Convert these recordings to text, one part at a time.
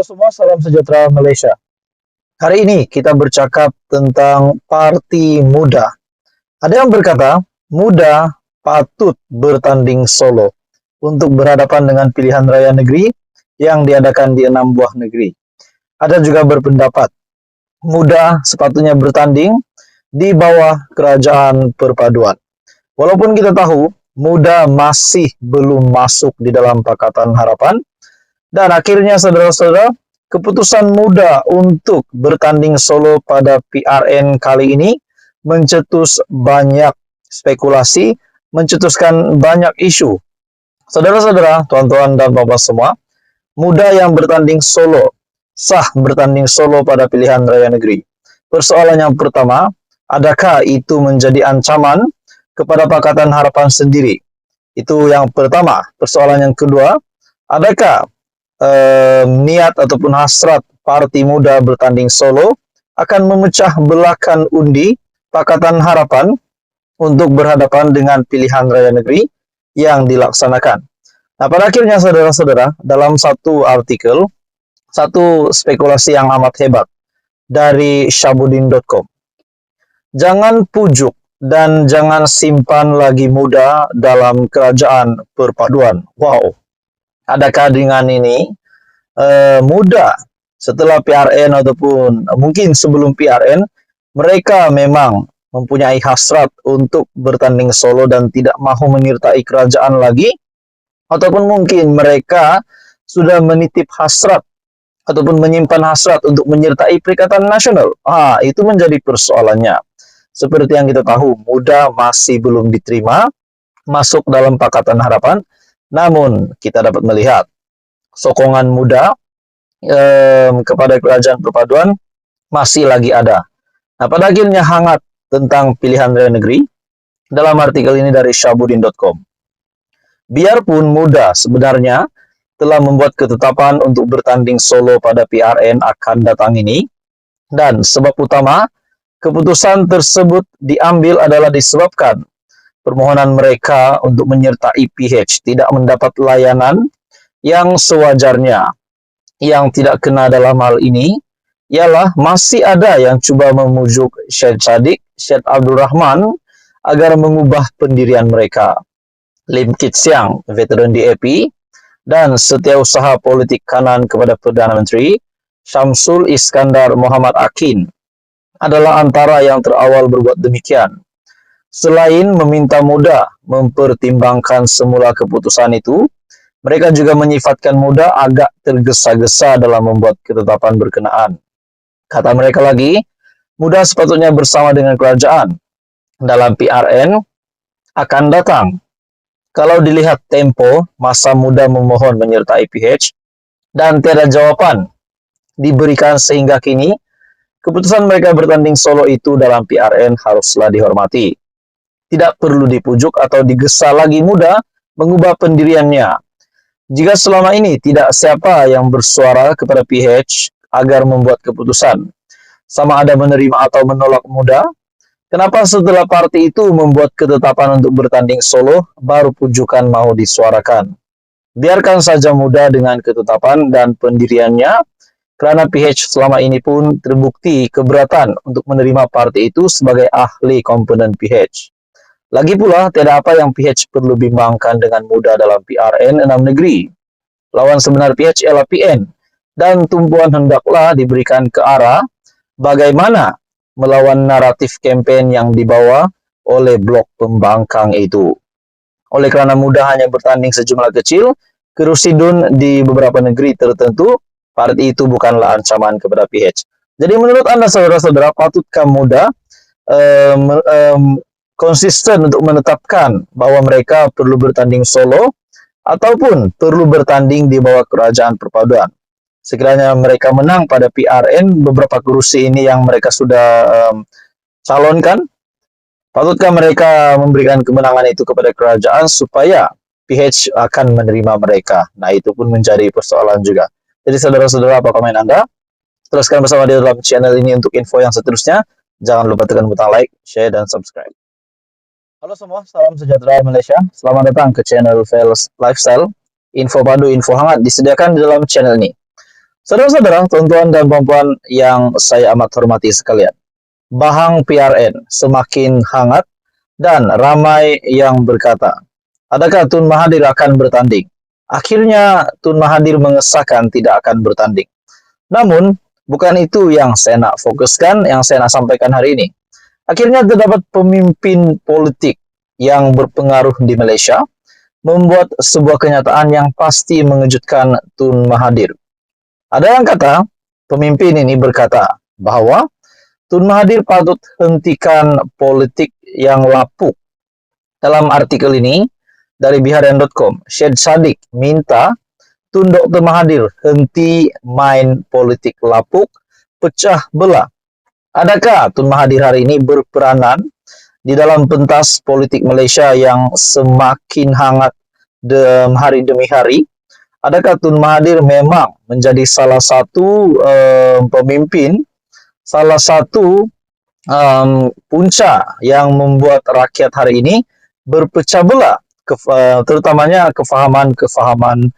semua, salam sejahtera Malaysia. Hari ini kita bercakap tentang Parti Muda. Ada yang berkata, muda patut bertanding solo untuk berhadapan dengan pilihan raya negeri yang diadakan di 6 buah negeri. Ada juga berpendapat, muda sepatutnya bertanding di bawah kerajaan perpaduan. Walaupun kita tahu, muda masih belum masuk di dalam Pakatan Harapan, dan akhirnya saudara-saudara, keputusan muda untuk bertanding solo pada PRN kali ini mencetus banyak spekulasi, mencetuskan banyak isu. Saudara-saudara, tuan-tuan dan bapak semua, muda yang bertanding solo, sah bertanding solo pada pilihan raya negeri. Persoalan yang pertama, adakah itu menjadi ancaman kepada Pakatan Harapan sendiri? Itu yang pertama. Persoalan yang kedua, adakah niat ataupun hasrat Parti Muda bertanding solo akan memecah belahkan undi Pakatan Harapan untuk berhadapan dengan pilihan raya negeri yang dilaksanakan. Nah, pada akhirnya saudara-saudara, dalam satu artikel, satu spekulasi yang amat hebat dari Syabudin.com. Jangan pujuk dan jangan simpan lagi muda dalam kerajaan perpaduan. Wow. Adakah dengan ini muda setelah PRN ataupun mungkin sebelum PRN, mereka memang mempunyai hasrat untuk bertanding solo dan tidak mahu menyertai kerajaan lagi, ataupun mungkin mereka sudah menitip hasrat ataupun menyimpan hasrat untuk menyertai Perikatan Nasional. Itu menjadi persoalannya. Seperti yang kita tahu, muda masih belum diterima masuk dalam Pakatan Harapan. Namun, kita dapat melihat sokongan muda kepada kerajaan perpaduan masih lagi ada. Nah, pada akhirnya hangat tentang pilihan raya negeri dalam artikel ini dari Syabudin.com. Biarpun muda sebenarnya telah membuat ketetapan untuk bertanding solo pada PRN akan datang ini, dan sebab utama keputusan tersebut diambil adalah disebabkan permohonan mereka untuk menyertai PH tidak mendapat layanan yang sewajarnya. Yang tidak kena dalam hal ini ialah masih ada yang cuba memujuk Syed Saddiq, Syed Abdul Rahman agar mengubah pendirian mereka. Lim Kit Siang, veteran DAP, dan setiausaha politik kanan kepada Perdana Menteri Syamsul Iskandar Muhammad Akin adalah antara yang terawal berbuat demikian. Selain meminta muda mempertimbangkan semula keputusan itu, mereka juga menyifatkan muda agak tergesa-gesa dalam membuat ketetapan berkenaan. Kata mereka lagi, muda sepatutnya bersama dengan kerajaan dalam PRN akan datang. Kalau dilihat tempo, masa muda memohon menyertai PH dan tiada jawapan diberikan sehingga kini, keputusan mereka bertanding solo itu dalam PRN haruslah dihormati. Tidak perlu dipujuk atau digesa lagi muda mengubah pendiriannya. Jika selama ini tidak siapa yang bersuara kepada PH agar membuat keputusan, sama ada menerima atau menolak muda, kenapa setelah parti itu membuat ketetapan untuk bertanding solo, baru pujukan mau disuarakan? Biarkan saja muda dengan ketetapan dan pendiriannya, karena PH selama ini pun terbukti keberatan untuk menerima parti itu sebagai ahli komponen PH. Lagi pula, tiada apa yang PH perlu bimbangkan dengan muda dalam PRN 6 negeri. Lawan sebenar PH ialah PN, dan tumpuan hendaklah diberikan ke arah bagaimana melawan naratif kempen yang dibawa oleh blok pembangkang itu. Oleh kerana muda hanya bertanding sejumlah kecil, kerusi DUN di beberapa negeri tertentu, parti itu bukanlah ancaman kepada PH. Jadi menurut Anda saudara-saudara, patutkah muda konsisten untuk menetapkan bahwa mereka perlu bertanding solo ataupun perlu bertanding di bawah kerajaan perpaduan? Sekiranya mereka menang pada PRN, beberapa kursi ini yang mereka sudah calonkan, patutkah mereka memberikan kemenangan itu kepada kerajaan supaya PH akan menerima mereka? Nah, itu pun menjadi persoalan juga. Jadi saudara-saudara, apa komen Anda? Teruskan bersama di dalam channel ini untuk info yang seterusnya. Jangan lupa tekan butang like, share, dan subscribe. Halo semua, salam sejahtera Malaysia. Selamat datang ke channel Fels Lifestyle. Info padu, info hangat disediakan di dalam channel ini. Saudara-saudara, tuan-tuan dan puan-puan yang saya amat hormati sekalian, bahang PRN semakin hangat dan ramai yang berkata, adakah Tun Mahathir akan bertanding? Akhirnya Tun Mahathir mengesahkan tidak akan bertanding. Namun, bukan itu yang saya nak fokuskan, yang saya nak sampaikan hari ini. Akhirnya terdapat pemimpin politik yang berpengaruh di Malaysia membuat sebuah kenyataan yang pasti mengejutkan Tun Mahathir. Ada yang kata, pemimpin ini berkata bahwa Tun Mahathir patut hentikan politik yang lapuk. Dalam artikel ini dari biharian.com, Syed Saddiq minta Tun Dr. Mahathir henti main politik lapuk, pecah belah. Adakah Tun Mahathir hari ini berperanan di dalam pentas politik Malaysia yang semakin hangat hari demi hari? Adakah Tun Mahathir memang menjadi salah satu pemimpin, salah satu punca yang membuat rakyat hari ini berpecah belah, terutamanya kefahaman-kefahaman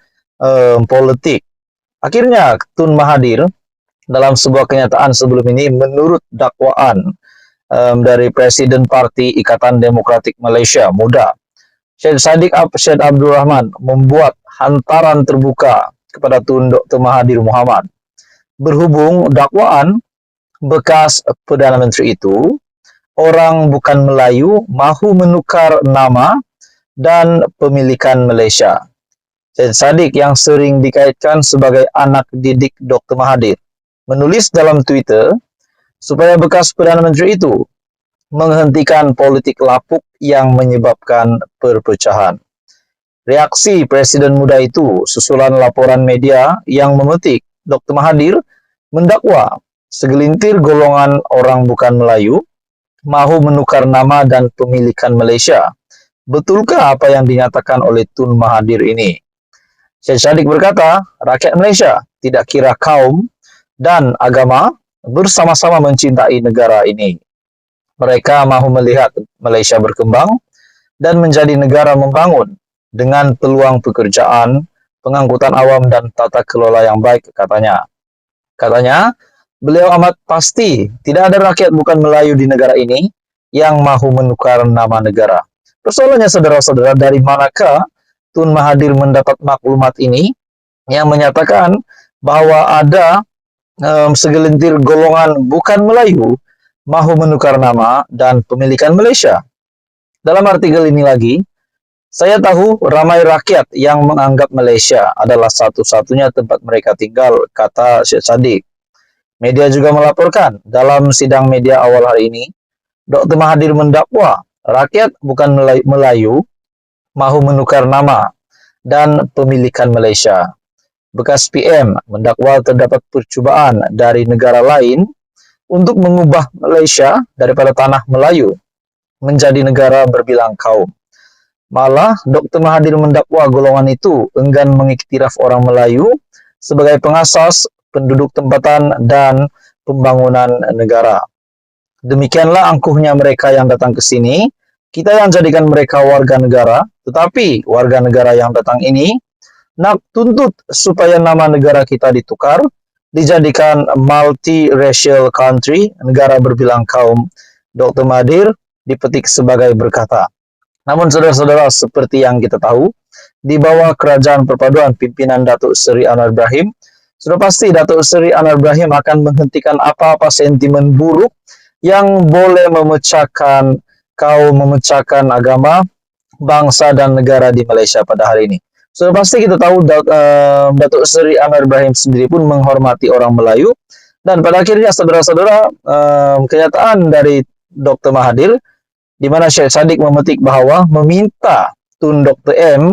politik? Akhirnya Tun Mahathir dalam sebuah kenyataan sebelum ini, menurut dakwaan dari Presiden Parti Ikatan Demokratik Malaysia Muda, Syed Saddiq Syed Abdul Rahman, membuat hantaran terbuka kepada Tun Dr. Mahathir Mohamad. Berhubung dakwaan bekas Perdana Menteri itu, orang bukan Melayu, mahu menukar nama dan pemilikan Malaysia. Syed Saddiq yang sering dikaitkan sebagai anak didik Dr. Mahathir menulis dalam Twitter supaya bekas Perdana Menteri itu menghentikan politik lapuk yang menyebabkan perpecahan. Reaksi Presiden Muda itu susulan laporan media yang memetik Dr. Mahathir mendakwa segelintir golongan orang bukan Melayu mahu menukar nama dan pemilikan Malaysia. Betulkah apa yang dinyatakan oleh Tun Mahathir ini? Syed Saddiq berkata, rakyat Malaysia tidak kira kaum dan agama bersama-sama mencintai negara ini. Mereka mahu melihat Malaysia berkembang dan menjadi negara membangun dengan peluang pekerjaan, pengangkutan awam dan tata kelola yang baik, katanya. Katanya, beliau amat pasti tidak ada rakyat bukan Melayu di negara ini yang mahu menukar nama negara. Persoalannya, saudara-saudara, dari manakah Tun Mahathir mendapat maklumat ini yang menyatakan bahwa ada segelintir golongan bukan Melayu mahu menukar nama dan pemilikan Malaysia? Dalam artikel ini lagi, saya tahu ramai rakyat yang menganggap Malaysia adalah satu-satunya tempat mereka tinggal, kata Syed Saddiq. Media juga melaporkan dalam sidang media awal hari ini, Dr. Mahathir mendakwa rakyat bukan Melayu mahu menukar nama dan pemilikan Malaysia. Bekas PM mendakwa terdapat percubaan dari negara lain untuk mengubah Malaysia daripada tanah Melayu menjadi negara berbilang kaum. Malah, Dr. Mahathir mendakwa golongan itu enggan mengiktiraf orang Melayu sebagai pengasas, penduduk tempatan, dan pembangunan negara. Demikianlah angkuhnya mereka yang datang ke sini. Kita yang jadikan mereka warga negara, tetapi warga negara yang datang ini nak tuntut supaya nama negara kita ditukar, dijadikan multi-racial country, negara berbilang kaum. Dr. Mahathir dipetik sebagai berkata. Namun saudara-saudara, seperti yang kita tahu, di bawah kerajaan perpaduan pimpinan Datuk Seri Anwar Ibrahim, sudah pasti Datuk Seri Anwar Ibrahim akan menghentikan apa-apa sentimen buruk yang boleh memecahkan kaum, memecahkan agama, bangsa dan negara di Malaysia pada hari ini. Sudah pasti kita tahu Datuk Seri Anwar Ibrahim sendiri pun menghormati orang Melayu, dan pada akhirnya saudara-saudara, kenyataan dari Dr. Mahathir di mana Syed Saddiq memetik bahwa meminta Tun Dr. M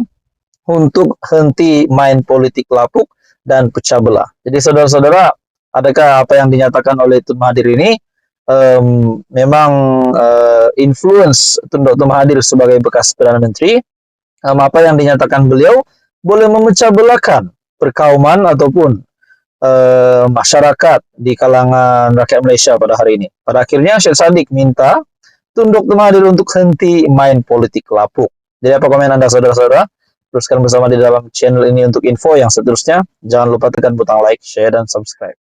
untuk henti main politik lapuk dan pecah belah. Jadi saudara-saudara, adakah apa yang dinyatakan oleh Tun Mahathir ini memang influence Tun Dr. Mahathir sebagai bekas Perdana Menteri? Apa yang dinyatakan beliau boleh memecah belahkan perkauman ataupun masyarakat di kalangan rakyat Malaysia pada hari ini. Pada akhirnya Syed Saddiq minta Tun Dr. Mahathir untuk henti main politik lapuk. Jadi apa komen Anda, saudara-saudara? Teruskan bersama di dalam channel ini untuk info yang seterusnya. Jangan lupa tekan butang like, share, dan subscribe.